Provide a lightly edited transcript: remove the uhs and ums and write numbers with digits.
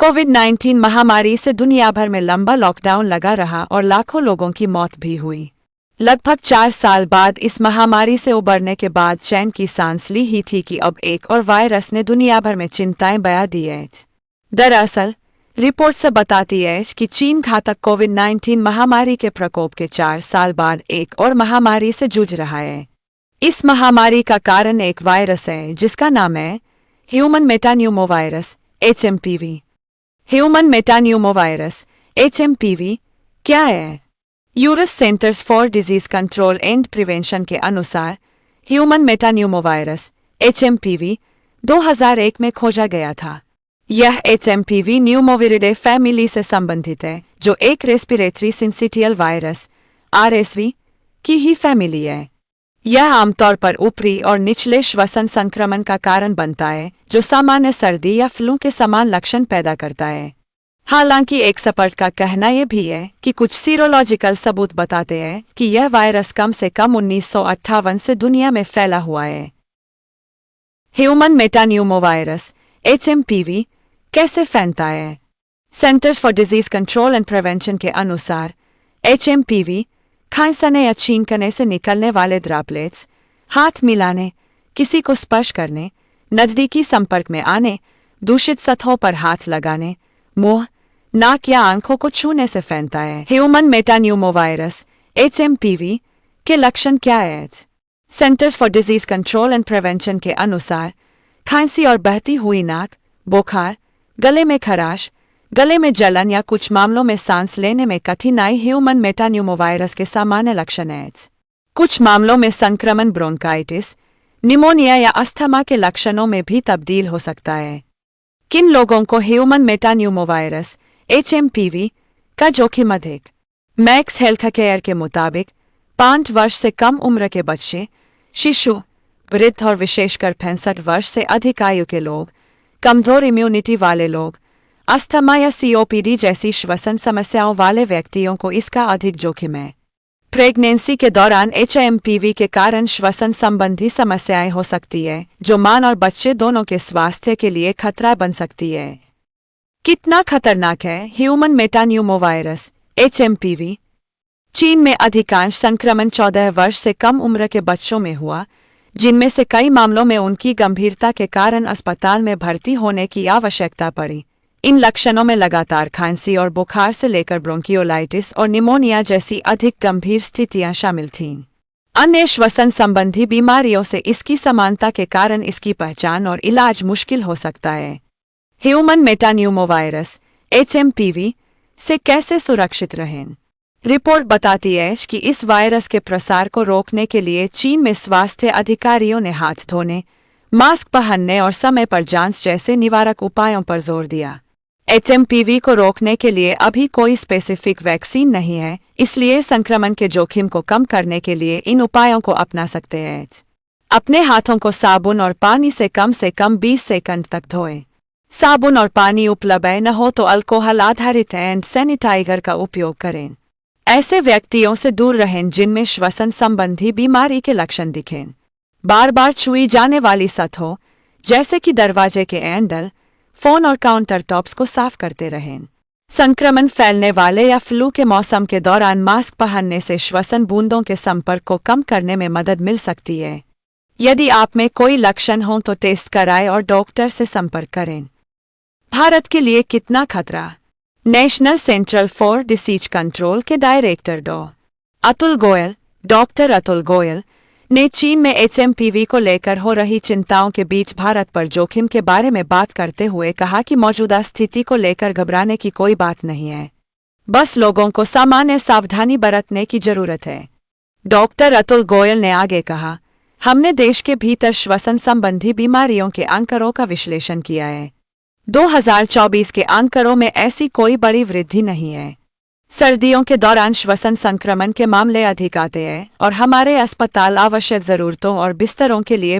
कोविड-19 महामारी से दुनिया भर में लंबा लॉकडाउन लगा रहा और लाखों लोगों की मौत भी हुई। लगभग 4 साल बाद इस महामारी से उबरने के बाद चैन की सांस ली ही थी कि अब एक और वायरस ने दुनिया भर में चिंताएं बढ़ा दी हैं। दरअसल रिपोर्ट से बताती है कि चीन घातक कोविड-19 महामारी के प्रकोप के 4 साल बाद एक और महामारी से जूझ रहा है। इस महामारी का कारण एक वायरस है जिसका नाम है human metapneumovirus HMPV। Human metapneumovirus HMPV क्या है? US centres for disease control and prevention के अनुसार ह्यूमन मेटान्यूमोवायरस HMPV 2001 में खोजा गया था। यह HMPV न्यूमोविरिडे फैमिली से संबंधित है, जो एक रेस्पिरेटरी सिंसिटियल वायरस RSV की ही फैमिली है। यह आमतौर पर ऊपरी और निचले श्वसन संक्रमण का कारण बनता है, जो सामान्य सर्दी या फ्लू के समान लक्षण पैदा करता है। हालांकि एक एक्सपर्ट का कहना यह भी है कि कुछ सीरोलॉजिकल सबूत बताते हैं कि यह वायरस कम से कम 1958 से दुनिया में फैला हुआ है। ह्यूमन मेटान्यूमोवायरस HMPV कैसे फैलता है? Centres for disease control and prevention के अनुसार HMPV खांसने या छींकने से निकलने वाले ड्रॉपलेट्स, हाथ मिलाने, किसी को स्पर्श करने, नज़दीकी संपर्क में आने, दूषित सतहों पर हाथ लगाने, मुंह, नाक या आंखों को छूने से फैलता है। ह्यूमन मेटान्यूमोवायरस HMPV के लक्षण क्या हैं? Centres for disease control and prevention के अनुसार खांसी और बहती हुई नाक, बुखार, गले में खराश, गले में जलन या कुछ मामलों में सांस लेने में कठिनाई ह्यूमन मेटान्यूमोवायरस के सामान्य लक्षण हैं। कुछ मामलों में संक्रमण ब्रोंकाइटिस, निमोनिया या अस्थमा के लक्षणों में भी तब्दील हो सकता है। किन लोगों को ह्यूमन मेटान्यूमोवायरस HMPV का जोखिम अधिक? मैक्स हेल्थ केयर के मुताबिक 5 वर्ष से कम उम्र के बच्चे, शिशु, वृद्ध और विशेषकर 65 वर्ष से अधिक आयु के लोग, कमजोर इम्यूनिटी वाले लोग, अस्थमा या COPD जैसी श्वसन समस्याओं वाले व्यक्तियों को इसका अधिक जोखिम है। प्रेगनेंसी के दौरान HMPV के कारण श्वसन संबंधी समस्याएं हो सकती है, जो मां और बच्चे दोनों के स्वास्थ्य के लिए खतरा बन सकती है। कितना खतरनाक है ह्यूमन मेटान्यूमोवायरस HMPV? चीन में अधिकांश संक्रमण 14 वर्ष से कम उम्र के बच्चों में हुआ, जिनमें से कई मामलों में उनकी गंभीरता के कारण अस्पताल में भर्ती होने की आवश्यकता पड़ी। इन लक्षणों में लगातार खांसी और बुखार से लेकर ब्रोंकियोलाइटिस और निमोनिया जैसी अधिक गंभीर स्थितियां शामिल थीं। अन्य श्वसन संबंधी बीमारियों से इसकी समानता के कारण इसकी पहचान और इलाज मुश्किल हो सकता है। ह्यूमन मेटान्यूमोवायरस HMPV से कैसे सुरक्षित रहें? रिपोर्ट बताती है कि इस वायरस के प्रसार को रोकने के लिए चीन में स्वास्थ्य अधिकारियों ने हाथ धोने, मास्क पहनने और समय पर जांच जैसे निवारक उपायों पर जोर दिया। HMPV को रोकने के लिए अभी कोई स्पेसिफिक वैक्सीन नहीं है, इसलिए संक्रमण के जोखिम को कम करने के लिए इन उपायों को अपना सकते हैं। अपने हाथों को साबुन और पानी से कम 20 सेकंड तक धोएं। साबुन और पानी उपलब्ध न हो तो अल्कोहल आधारित हैंड सैनिटाइजर का उपयोग करें। ऐसे व्यक्तियों से दूर रहें जिनमें श्वसन संबंधी बीमारी के लक्षण दिखें। बार बार छुई जाने वाली सतहों, जैसे कि दरवाजे के हैंडल, फोन और काउंटर टॉप्स को साफ करते रहें। संक्रमण फैलने वाले या फ्लू के मौसम के दौरान मास्क पहनने से श्वसन बूंदों के संपर्क को कम करने में मदद मिल सकती है। यदि आप में कोई लक्षण हो तो टेस्ट कराएं और डॉक्टर से संपर्क करें। भारत के लिए कितना खतरा? National centre for disease control के डायरेक्टर डॉक्टर अतुल गोयल ने चीन में HMPV को लेकर हो रही चिंताओं के बीच भारत पर जोखिम के बारे में बात करते हुए कहा कि मौजूदा स्थिति को लेकर घबराने की कोई बात नहीं है, बस लोगों को सामान्य सावधानी बरतने की जरूरत है। डॉक्टर अतुल गोयल ने आगे कहा, हमने देश के भीतर श्वसन संबंधी बीमारियों के आंकड़ों का विश्लेषण किया है। 2024 के आंकड़ों में ऐसी कोई बड़ी वृद्धि नहीं है। सर्दियों के दौरान श्वसन संक्रमण के मामले अधिक आते हैं और हमारे अस्पताल आवश्यक जरूरतों और बिस्तरों के लिए